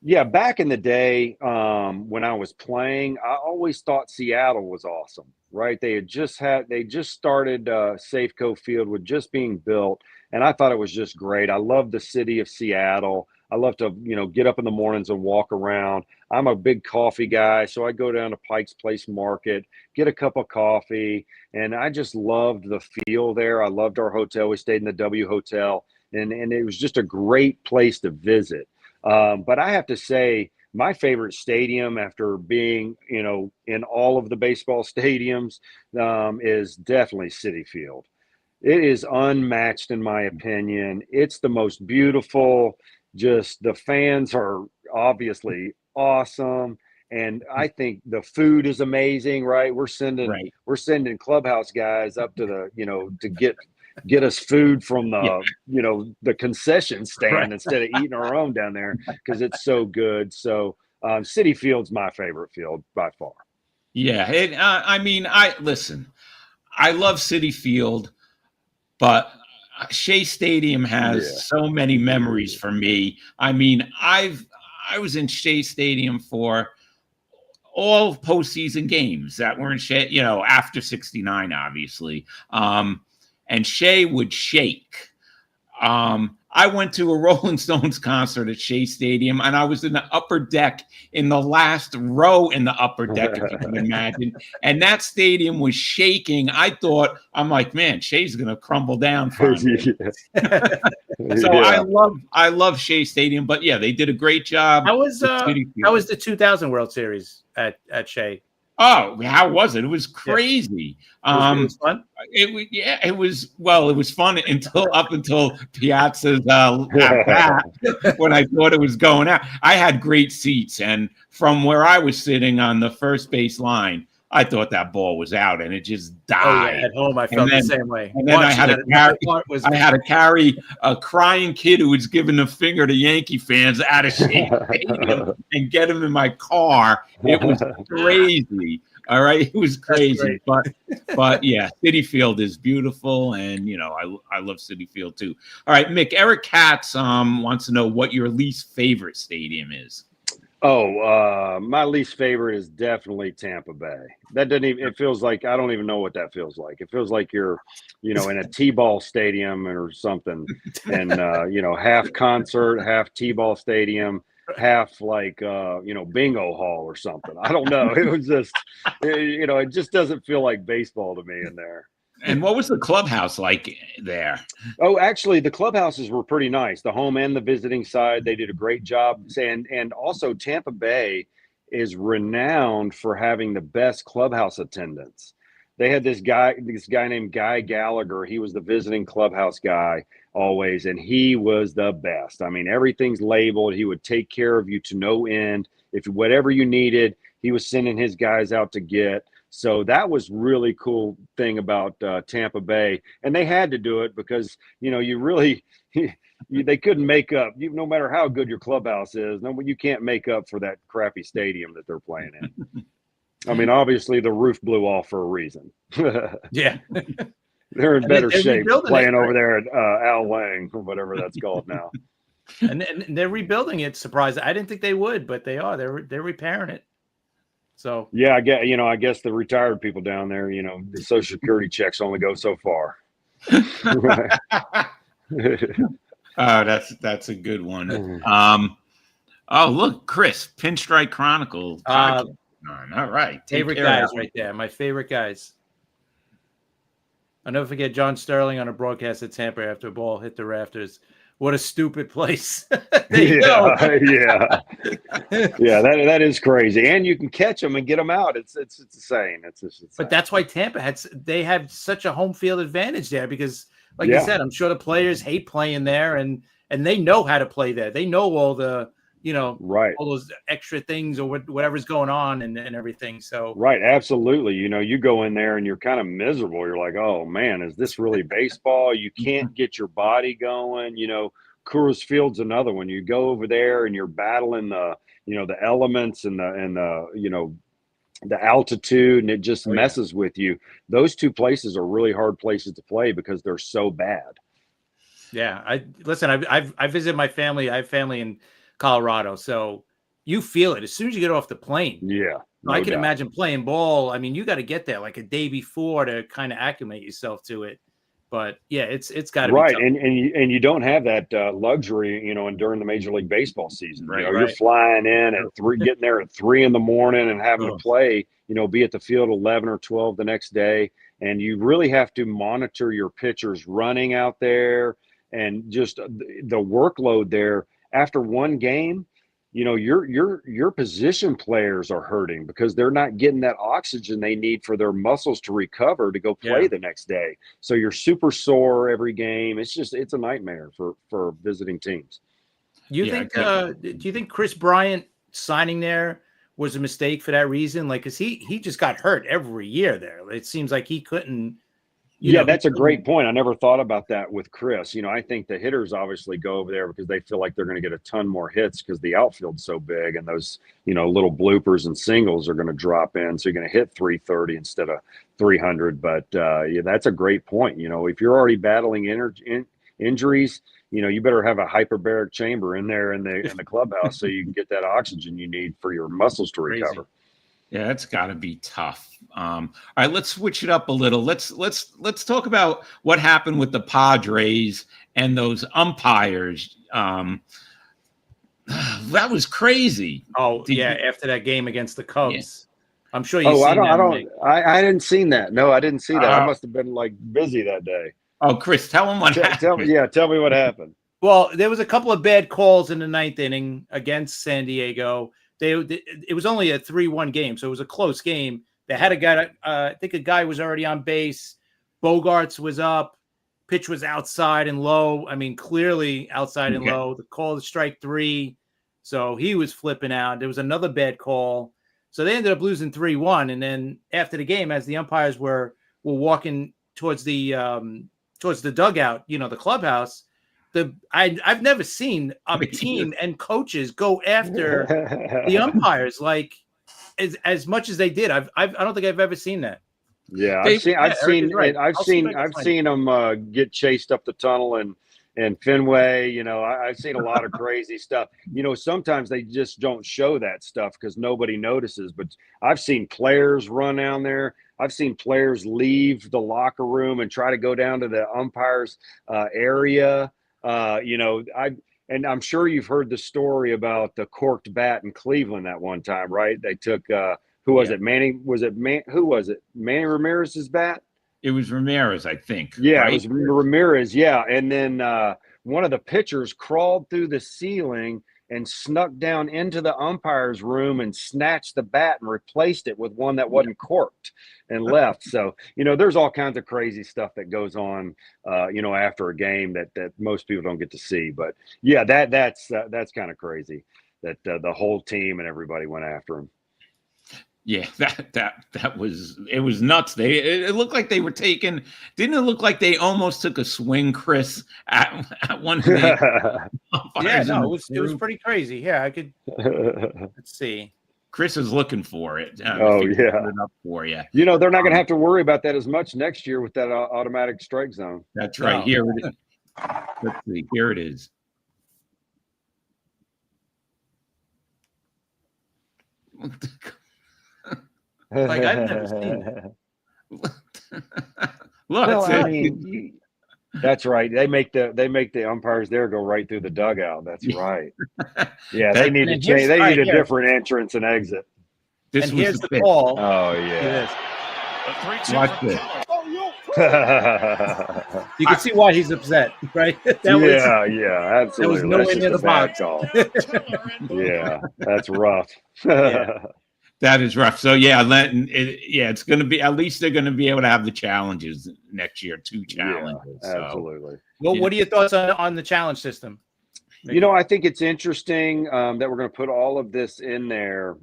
Back in the day, when I was playing, I always thought Seattle was awesome, right? They just started Safeco Field with just being built, and I thought it was just great. I love the city of Seattle. I love to, get up in the mornings and walk around. I'm a big coffee guy, so I go down to Pike's Place Market, get a cup of coffee, and I just loved the feel there. I loved our hotel. We stayed in the W Hotel, and it was just a great place to visit. But I have to say, my favorite stadium after being, in all of the baseball stadiums, is definitely Citi Field. It is unmatched in my opinion. It's the most beautiful. Just the fans are obviously awesome. And I think the food is amazing, right? We're sending clubhouse guys up to to get us food from the concession stand Right. instead of eating our own down there because it's so good. So City Field's my favorite field by far. Yeah. Listen, I love City Field, but Shea Stadium has so many memories for me. I mean, I was in Shea Stadium for all postseason games that were in Shea, after '69, obviously. And Shea would shake. I went to a Rolling Stones concert at Shea Stadium, and I was in the upper deck in the last row in the upper deck, if you can imagine. And that stadium was shaking. I'm like, man, Shea's going to crumble down finally. So I love Shea Stadium, but yeah, they did a great job. How was the 2000 World Series at Shea? Oh, how was it? It was crazy. It was fun. It was fun until Piazza's bat when I thought it was going out. I had great seats, and from where I was sitting on the first base line, I thought that ball was out, and it just died. Oh, yeah. At home, I felt the same way. And then I had to carry a crying kid who was giving the finger to Yankee fans out of Shea Stadium and get him in my car. It was crazy. All right, it was crazy, but yeah, Citi Field is beautiful, and I love Citi Field too. All right, Mick, Eric Katz wants to know what your least favorite stadium is. My least favorite is definitely Tampa Bay. It feels like, I don't even know what that feels like. It feels like you're, in a T-ball stadium or something, and, half concert, half T-ball stadium, half like, bingo hall or something. I don't know. It was just, it just doesn't feel like baseball to me in there. And what was the clubhouse like there? Oh, actually, the clubhouses were pretty nice. The home and the visiting side, they did a great job. And also, Tampa Bay is renowned for having the best clubhouse attendance. They had this guy named Guy Gallagher. He was the visiting clubhouse guy always, and he was the best. I mean, everything's labeled. He would take care of you to no end. If whatever you needed, he was sending his guys out to get. So that was really cool thing about Tampa Bay, and they had to do it because they couldn't make up. No matter how good your clubhouse is, you can't make up for that crappy stadium that they're playing in. I mean, obviously the roof blew off for a reason. Yeah, they're in better shape playing over there at Al Lang or whatever that's called now. And they're rebuilding it. Surprised, I didn't think they would, but they are. They're repairing it. So yeah, I guess the retired people down there, the Social Security checks only go so far. That's a good one. Look, Chris, Pinstripe Chronicle. All right, favorite guys right there. My favorite guys. I'll never forget John Sterling on a broadcast at Tampa after a ball hit the rafters. What a stupid place. Yeah. That is crazy. And you can catch them and get them out. It's insane. It's just insane. But that's why Tampa have such a home field advantage there because, like you said, I'm sure the players hate playing there and they know how to play there. They know all the, right, all those extra things or whatever's going on and everything. So right, absolutely. You go in there and you're kind of miserable. You're like, oh man, is this really baseball? You can't get your body going. Coors Field's another one. You go over there and you're battling the elements and the altitude, and it just messes with you. Those two places are really hard places to play because they're so bad. Yeah, I visited my family. I have family in Colorado, so you feel it as soon as you get off the plane. Yeah, I can imagine playing ball. I mean, you got to get there like a day before to kind of acclimate yourself to it. But yeah, it's got to be right, tough. and you don't have that luxury, and during the Major League Baseball season, right. You're flying in at 3, getting there at 3 a.m, and having to play. Be at the field 11 or 12 the next day, and you really have to monitor your pitchers running out there, and just the workload there. After one game, your position players are hurting because they're not getting that oxygen they need for their muscles to recover to go play the next day. So you're super sore every game. It's a nightmare for visiting teams. Do you think Chris Bryant signing there was a mistake for that reason? Like, cause he just got hurt every year there. It seems like he couldn't. That's a great point. I never thought about that with Chris. I think the hitters obviously go over there because they feel like they're going to get a ton more hits because the outfield's so big, and those, little bloopers and singles are going to drop in. So you're going to hit 330 instead of 300. But that's a great point. If you're already battling injuries, you better have a hyperbaric chamber in there in the clubhouse so you can get that oxygen you need for your muscles to recover. Yeah, that's got to be tough. All right, let's switch it up a little. Let's talk about what happened with the Padres and those umpires. That was crazy. Oh, after that game against the Cubs. Yeah. I'm sure I didn't see that. No, I didn't see that. I must have been busy that day. Oh, Chris, tell them what happened. Tell me what happened. Well, there was a couple of bad calls in the ninth inning against San Diego. It was only a 3-1 game, so it was a close game. They had a guy, I think a guy was already on base. Bogarts was up. Pitch was outside and low. I mean, clearly outside and low. The call to strike 3. So he was flipping out. There was another bad call. So they ended up losing 3-1. And then after the game, as the umpires were walking towards the dugout, the clubhouse, I've never seen a team and coaches go after the umpires like as much as they did. I don't think I've ever seen that. Yeah, I've seen them get chased up the tunnel and Fenway. I've seen a lot of crazy stuff. Sometimes they just don't show that stuff because nobody notices. But I've seen players run down there. I've seen players leave the locker room and try to go down to the umpires area. And I'm sure you've heard the story about the corked bat in Cleveland that one time, right? They took who was it? Manny Ramirez's bat? It was Ramirez, I think. Yeah, right? It was Ramirez. Yeah, and then one of the pitchers crawled through the ceiling and snuck down into the umpire's room and snatched the bat and replaced it with one that wasn't corked and left. So, there's all kinds of crazy stuff that goes on, after a game that most people don't get to see. But yeah, that's kind of crazy that the whole team and everybody went after him. Yeah, that was nuts. It looked like they were taking. Didn't it look like they almost took a swing, Chris, at one point? Yeah, no, it was pretty crazy. Yeah, I could. Let's see. Chris is looking for it. Yeah, it up for you. They're not going to have to worry about that as much next year with that automatic strike zone. That's right. Here it is. Let's see. Here it is. Like I've never seen Look, that's right. They make the umpires there go right through the dugout. That's right. Yeah, they need to change. They need a different entrance and exit. And here's the call. Oh yeah. Watch this. You can see why he's upset, right? Absolutely. There was nowhere near the box. Yeah, that's rough. Yeah. That is rough. So it's going to be, at least they're going to be able to have the challenges next year, 2 challenges. Yeah, absolutely. Well, what are your thoughts on the challenge system? I think it's interesting that we're going to put all of this in there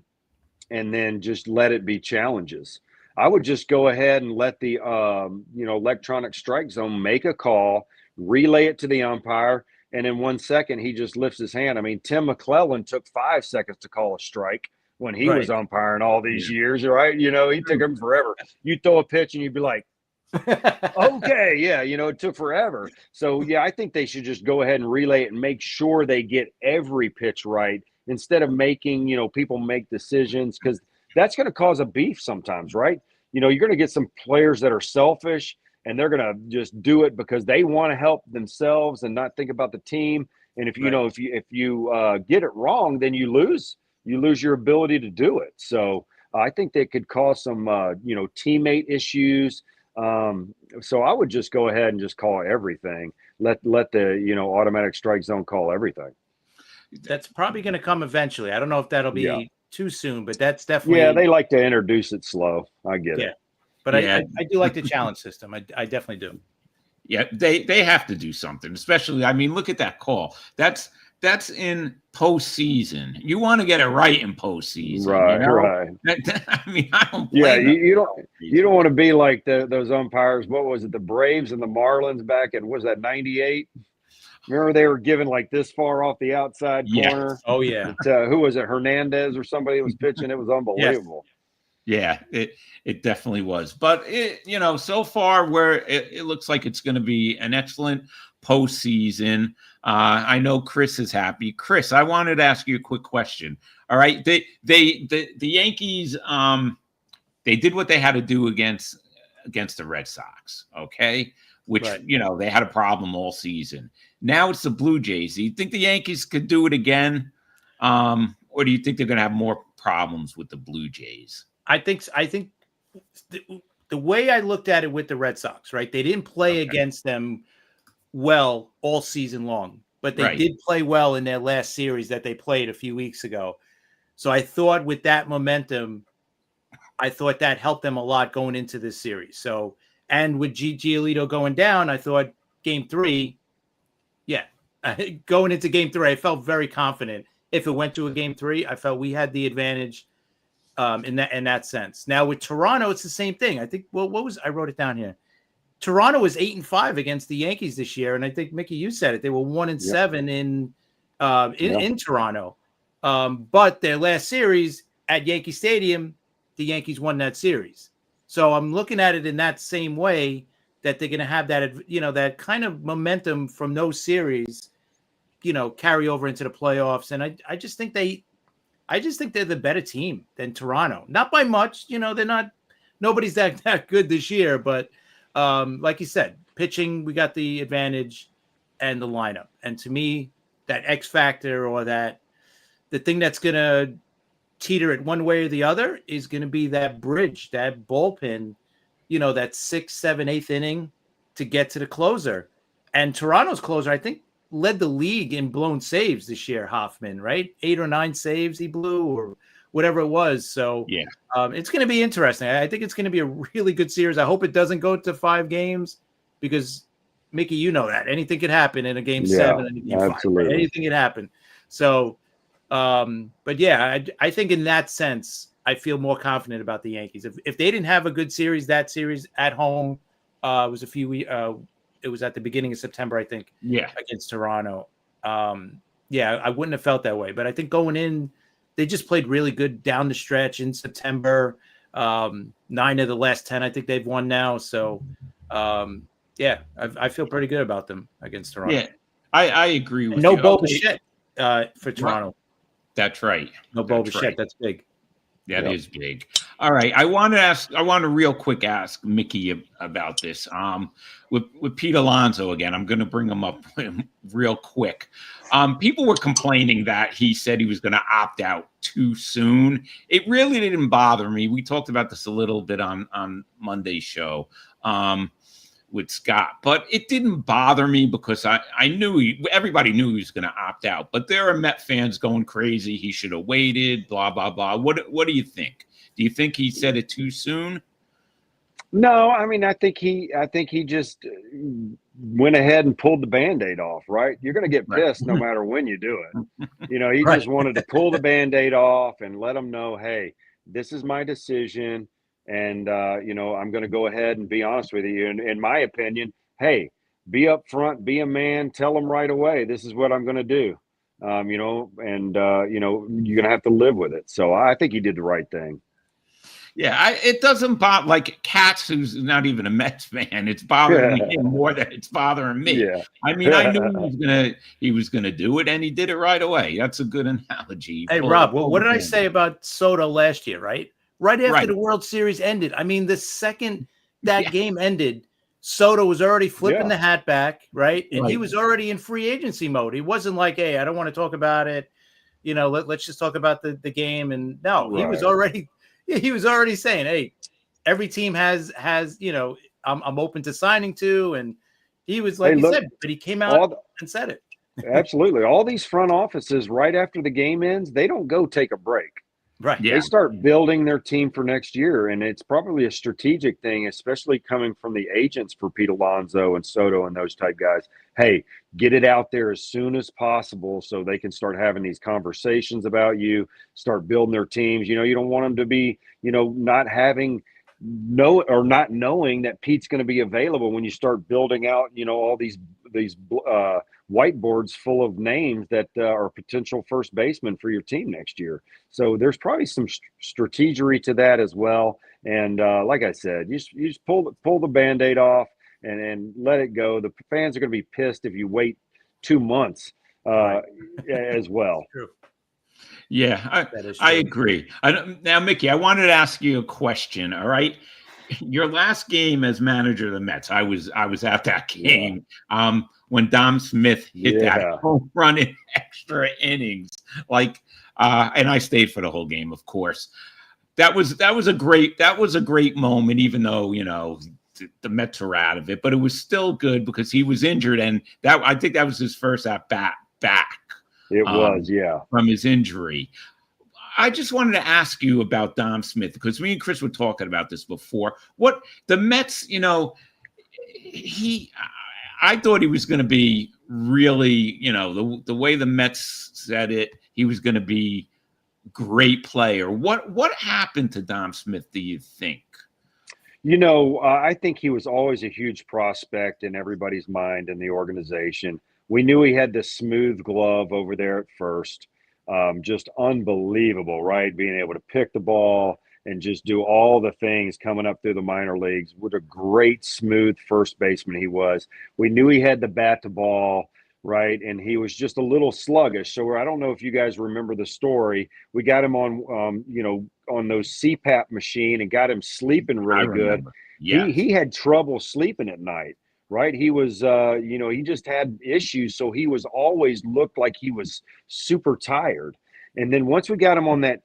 and then just let it be challenges. I would just go ahead and let the electronic strike zone make a call, relay it to the umpire, and in 1 second he just lifts his hand. I mean, Tim McClellan took 5 seconds to call a strike when he was umpiring all these years, right? He took him forever. You throw a pitch and you'd be like, okay, yeah, it took forever. So, yeah, I think they should just go ahead and relay it and make sure they get every pitch right instead of making, people make decisions, because that's going to cause a beef sometimes, right? You're going to get some players that are selfish and they're going to just do it because they want to help themselves and not think about the team. And if if you get it wrong, then you lose your ability to do it. So I think they could cause some, teammate issues. So I would just go ahead and just call everything. Let the, automatic strike zone call everything. That's probably going to come eventually. I don't know if that'll be too soon, but that's definitely. Yeah, they like to introduce it slow. I get it. But I do like the challenge system. I definitely do. Yeah, they have to do something, especially, I mean, look at that call. That's that's in postseason. You want to get it right in postseason, Right, you know? right. I mean, I don't Yeah, blame them. you don't want to be like those umpires. What was it, the Braves and the Marlins back in, was that 98? Remember they were given like this far off the outside Yes. corner? Oh yeah. Who was it, Hernandez or somebody that was pitching? It was unbelievable. Yeah, it definitely was. But so far where it looks like it's going to be an excellent postseason. I know Chris is happy. Chris, I wanted to ask you a quick question. All right, the Yankees, they did what they had to do against the Red Sox. Okay, which Right. they had a problem all season. Now it's the Blue Jays. Do you think the Yankees could do it again, or do you think they're going to have more problems with the Blue Jays? I think the way I looked at it with the Red Sox, right? They didn't play against them well all season long, but they did play well in their last series that they played a few weeks ago. So I thought with that momentum, I thought that helped them a lot going into this series. So, and with Giolito going down, I thought game 3, going into game 3, I felt very confident. If it went to a game 3, I felt we had the advantage in that sense. Now with Toronto, it's the same thing. I think. Well, I wrote it down here. Toronto was 8-5 against the Yankees this year, and I think Mickey, you said it. They were 1-7 in Toronto. But their last series at Yankee Stadium, the Yankees won that series. So I'm looking at it in that same way, that they're going to have that, that kind of momentum from those series, carry over into the playoffs. And I just think they're the better team than Toronto. Not by much, nobody's that good this year, but like you said, pitching, we got the advantage, and the lineup. And to me, that X factor, or the thing that's going to teeter it one way or the other, is going to be that bridge, that bullpen, that 6th, 7th, 8th inning to get to the closer. And Toronto's closer, I think, led the league in blown saves this year, Hoffman, right? 8 or 9 saves he blew, or whatever it was. So yeah, it's going to be interesting. I think it's going to be a really good series. I hope it doesn't go to 5 games, because Mickey, that anything could happen in a game 7 and a game 5. Right? Anything could happen. So, but yeah, I think in that sense, I feel more confident about the Yankees. If they didn't have a good series, that series at home, it was it was at the beginning of September, I think. Yeah, against Toronto. I wouldn't have felt that way. But I think going in, they just played really good down the stretch in September. 9 of the last 10, I think they've won now. So, I feel pretty good about them against Toronto. Yeah, I agree with no you. Bo Bichette for Toronto. That's right. No Bo Bichette. That's big. That is big. All right. I want to real quick ask Mickey about this. With Pete Alonso again, I'm going to bring him up real quick. People were complaining that he said he was going to opt out too soon. It really didn't bother me. We talked about this a little bit on Monday's show with Scott, but it didn't bother me because I knew everybody knew he was going to opt out. But there are Met fans going crazy. He should have waited. Blah blah blah. What do you think? Do you think he said it too soon? No, I mean, I think he just went ahead and pulled the Band-Aid off, right? You're going to get pissed no matter when you do it. He just wanted to pull the Band-Aid off and let them know, hey, this is my decision. And, I'm going to go ahead and be honest with you. And in my opinion, hey, be upfront, be a man, tell them right away, this is what I'm going to do. You're going to have to live with it. So I think he did the right thing. Yeah, it doesn't bother, like Katz, who's not even a Mets fan. It's bothering him more than it's bothering me. Yeah. I mean, I knew he was gonna do it, and he did it right away. That's a good analogy. Hey, Rob, what did I say about Soto last year? Right after the World Series ended. I mean, the second that game ended, Soto was already flipping the hat back, right? And he was already in free agency mode. He wasn't like, hey, I don't want to talk about it. Let's just talk about the game. And no, he was already. He was already saying, hey, every team has I'm open to signing to. And he was like, said, but he came out and said it. Absolutely. All these front offices right after the game ends, they don't go take a break. Right. Yeah. They start building their team for next year, and it's probably a strategic thing, especially coming from the agents for Pete Alonso and Soto and those type guys. Hey, get it out there as soon as possible so they can start having these conversations about you, start building their teams. You don't want them to be, not having not knowing that Pete's going to be available when you start building out, all these whiteboards full of names that are potential first basemen for your team next year. So there's probably some strategery to that as well. And like I said, you just pull the Band-Aid off and let it go. The fans are going to be pissed if you wait 2 months as well. True. Yeah, I agree. Now, Mickey, I wanted to ask you a question. All right, your last game as manager of the Mets, I was at that game when Dom Smith hit that home run in extra innings, and I stayed for the whole game, of course. That was a great moment, even though the Mets were out of it, but it was still good because he was injured, and I think that was his first at bat back. It was, from his injury. I just wanted to ask you about Dom Smith because me and Chris were talking about this before. What the Mets, I thought he was going to be really, the way the Mets said it, he was going to be great player. What happened to Dom Smith, do you think? I think he was always a huge prospect in everybody's mind in the organization. We knew he had this smooth glove over there at first. Just unbelievable, right? Being able to pick the ball and just do all the things coming up through the minor leagues. What a great, smooth first baseman he was. We knew he had the bat to ball, right? And he was just a little sluggish. So I don't know if you guys remember the story. We got him on, on those CPAP machine and got him sleeping really good. Yeah. He had trouble sleeping at night. Right. He was, he just had issues. So he was always looked like he was super tired. And then once we got him on that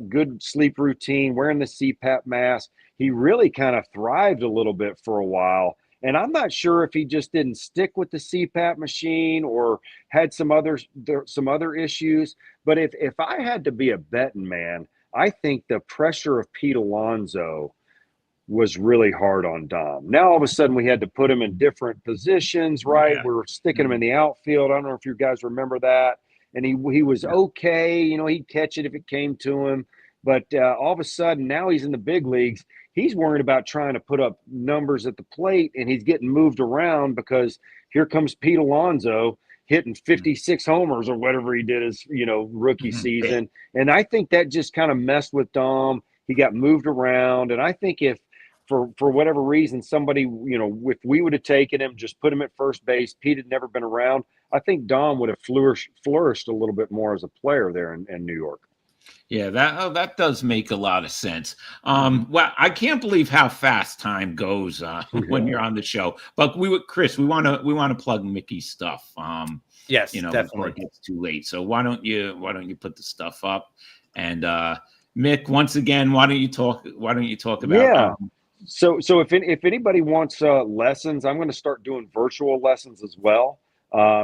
good sleep routine, wearing the CPAP mask, he really kind of thrived a little bit for a while. And I'm not sure if he just didn't stick with the CPAP machine or had some other issues. But if I had to be a betting man, I think the pressure of Pete Alonso was really hard on Dom. Now, all of a sudden, we had to put him in different positions, right? Yeah. We were sticking him in the outfield. I don't know if you guys remember that. And he was okay. He'd catch it if it came to him. But all of a sudden, now he's in the big leagues. He's worried about trying to put up numbers at the plate, and he's getting moved around because here comes Pete Alonso hitting 56 homers or whatever he did his, rookie season. And I think that just kind of messed with Dom. He got moved around. And I think if, for whatever reason, somebody, if we would have taken him, just put him at first base, Pete had never been around, I think Dom would have flourished a little bit more as a player there in New York. Yeah, that does make a lot of sense. Well, I can't believe how fast time goes when you're on the show. But Chris, we want to plug Mickey's stuff. Yes, before definitely. it gets too late. So why don't you put the stuff up? And Mick, once again, why don't you talk about? Yeah. So if anybody wants lessons, I'm going to start doing virtual lessons as well.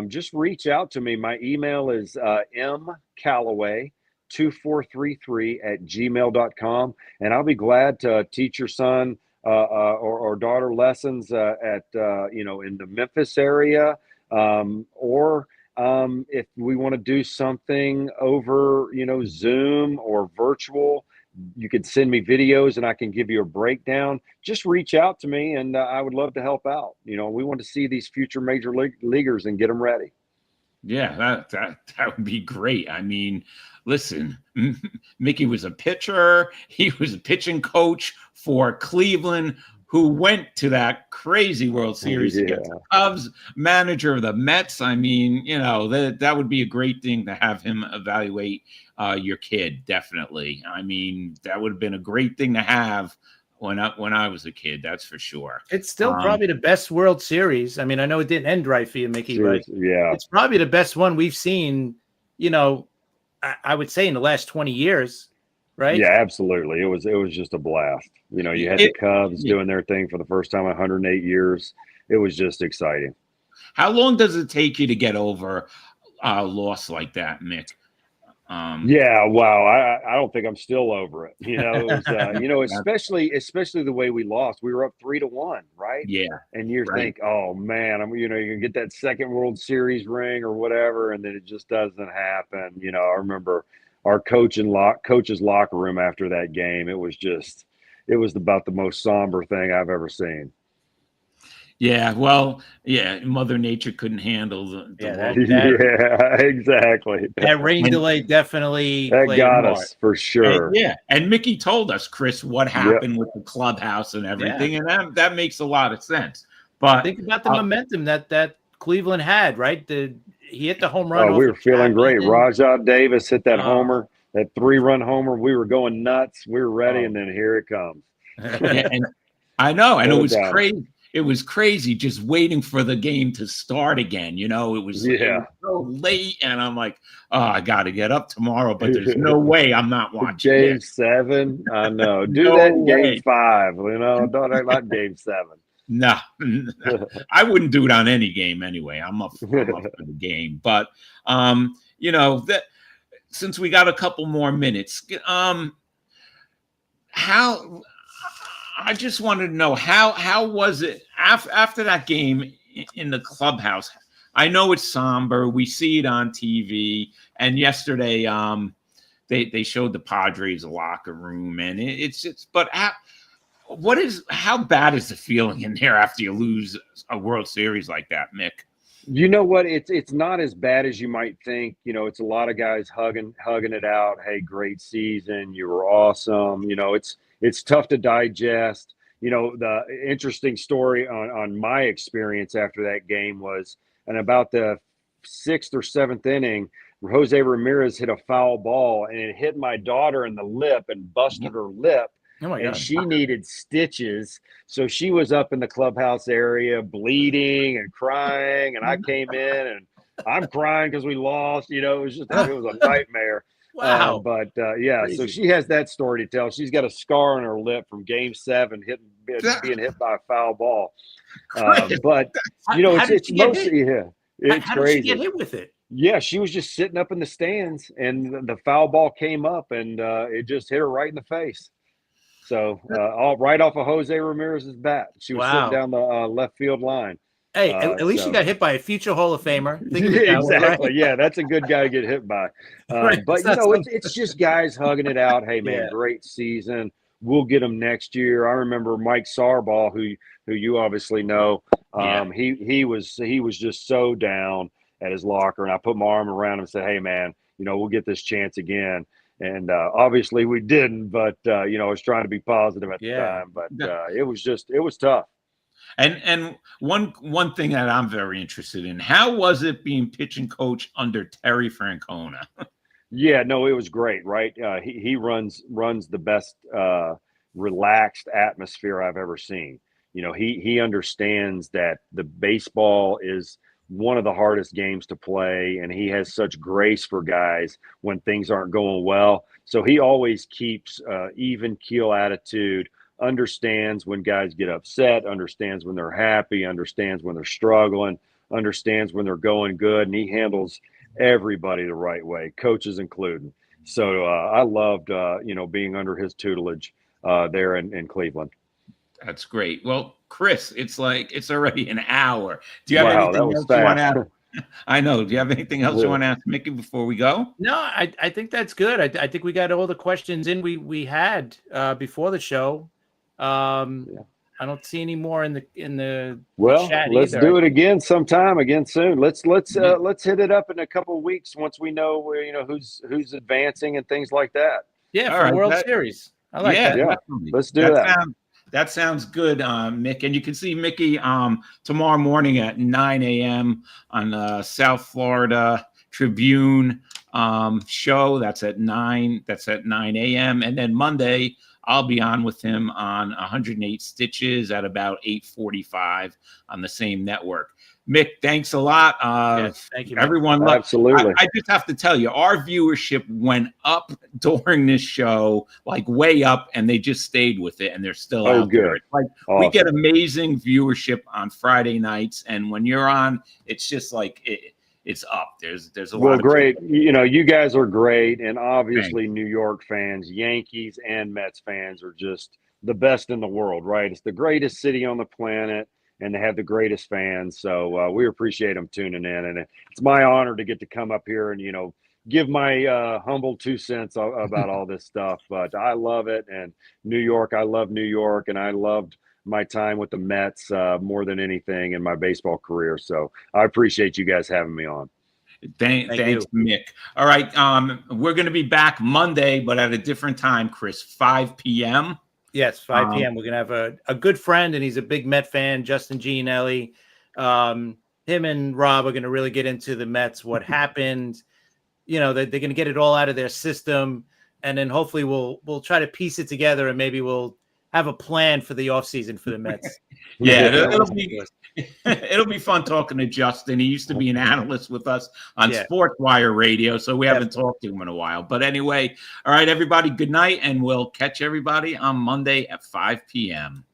Just reach out to me. My email is mcallaway2433@gmail.com, and I'll be glad to teach your son or daughter lessons at in the Memphis area, or if we want to do something over Zoom or virtual. You could send me videos and I can give you a breakdown. Just reach out to me and I would love to help out. We want to see these future major leaguers and get them ready. Yeah, that would be great. I mean, listen, Mickey was a pitcher. He was a pitching coach for Cleveland, who went to that crazy World Series against the Cubs, manager of the Mets. I mean, that would be a great thing to have him evaluate your kid. Definitely. I mean, that would have been a great thing to have when I was a kid. That's for sure. It's still probably the best World Series. I mean, I know it didn't end right for you, Mickey, but it's probably the best one we've seen, I would say in the last 20 years. Right? Yeah, absolutely. It was just a blast. You had the Cubs doing their thing for the first time in 108 years. It was just exciting. How long does it take you to get over a loss like that, Mick? Yeah, wow. I don't think I'm still over it. It was, especially the way we lost. We were up 3-1, right? Yeah, And you right. think, oh man, you're gonna get that second World Series ring or whatever, and then it just doesn't happen. I remember our coach's locker room after that game. It was about the most somber thing I've ever seen. Yeah, well, yeah, Mother Nature couldn't handle the world. Yeah, exactly. That rain And- delay definitely That played a got part. us for sure. and Mickey told us, Chris, what happened with the clubhouse and everything, and that makes a lot of sense. But Think about the momentum that Cleveland had, right? He hit the home run. Oh, off we were of feeling great. Chapman. Rajah Davis hit that homer, that 3-run homer. We were going nuts. We were ready, and then here it comes. yeah, and I know, and No it was doubt. crazy. It was crazy just waiting for the game to start again. It was so late, and I'm like, oh, I got to get up tomorrow, but there's no way I'm not watching Game it. 7, I know. Do No that in way. Game 5. Don't act like Game 7. No, I wouldn't do it on any game anyway. I'm up for the game, but that since we got a couple more minutes, how I just wanted to know how was it after that game in the clubhouse? I know it's somber. We see it on TV, and yesterday they showed the Padres locker room, and how bad is the feeling in there after you lose a World Series like that, Mick? You know what? It's not as bad as you might think. It's a lot of guys hugging it out. Hey, great season. You were awesome. It's tough to digest. The interesting story on my experience after that game was, and about the 6th or 7th inning, Jose Ramirez hit a foul ball, and it hit my daughter in the lip and busted her lip. Oh my And God. she needed stitches. So she was up in the clubhouse area bleeding and crying. And I came in and I'm crying because we lost. It was a nightmare. Wow. Crazy. So she has that story to tell. She's got a scar on her lip from Game 7 being hit by a foul ball. But it's mostly it's how crazy. Did she get hit with it? Yeah, she was just sitting up in the stands, and the foul ball came up, and it just hit her right in the face. So right off of Jose Ramirez's bat. She was sitting down the left field line. Hey, at least she got hit by a future Hall of Famer. Exactly. Right? Yeah, that's a good guy to get hit by. Right. But it's just guys hugging it out. Hey man, great season. We'll get him next year. I remember Mike Sarball, who you obviously know. He was just so down at his locker, and I put my arm around him and said, "Hey man, we'll get this chance again." And obviously we didn't, but I was trying to be positive at the time. But it was tough. And one thing that I'm very interested in, how was it being pitching coach under Terry Francona? Yeah, no, it was great, right? He runs the best relaxed atmosphere I've ever seen. He understands that the baseball is one of the hardest games to play, and he has such grace for guys when things aren't going well. So he always keeps even keel attitude, understands when guys get upset, understands when they're happy, understands when they're struggling, understands when they're going good, and he handles everybody the right way, coaches included. So I loved, being under his tutelage there in Cleveland. That's great. Well, Chris, it's already an hour. Do you have anything else fast. you want to ask? I know. Do you have anything else you want to ask Mickey before we go? No, I think that's good. I think we got all the questions in we had before the show. I don't see any more in the chat let's either. do it again sometime soon. Let's hit it up in a couple of weeks once we know who's advancing and things like that. Yeah, for the World Series. I like that. Yeah, definitely. Let's do that. That sounds good, Mick. And you can see Mickey tomorrow morning at 9 a.m. on the South Florida Tribune show. That's at 9 a.m. And then Monday, I'll be on with him on 108 Stitches at about 8:45 on the same network. Mick, thanks a lot. Yes, thank you, everyone. Absolutely. I just have to tell you, our viewership went up during this show, like way up, and they just stayed with it, and they're still out good. there. Like Awesome. We get amazing viewership on Friday nights, and when you're on, it's just like it's up. There's a Well, lot of great. people. You guys are great, and obviously Thanks. New York fans, Yankees and Mets fans are just the best in the world, right? It's the greatest city on the planet, and they have the greatest fans. So we appreciate them tuning in, and it's my honor to get to come up here and give my humble 2 cents about all this stuff. But I love it, and New York, I love New York, and I loved my time with the Mets more than anything in my baseball career. So I appreciate you guys having me on. Thank Thanks, you. Mick. All right. We're going to be back Monday, but at a different time, Chris, 5 p.m. Yes, 5 p.m. We're going to have a good friend, and he's a big Met fan, Justin Gianelli. Him and Rob are going to really get into the Mets, what happened. They're going to get it all out of their system, and then hopefully we'll try to piece it together, and maybe we'll have a plan for the offseason for the Mets. Yeah, it'll be fun talking to Justin. He used to be an analyst with us on SportsWire Radio, so we haven't talked to him in a while. But anyway, all right, everybody, good night, and we'll catch everybody on Monday at 5 p.m.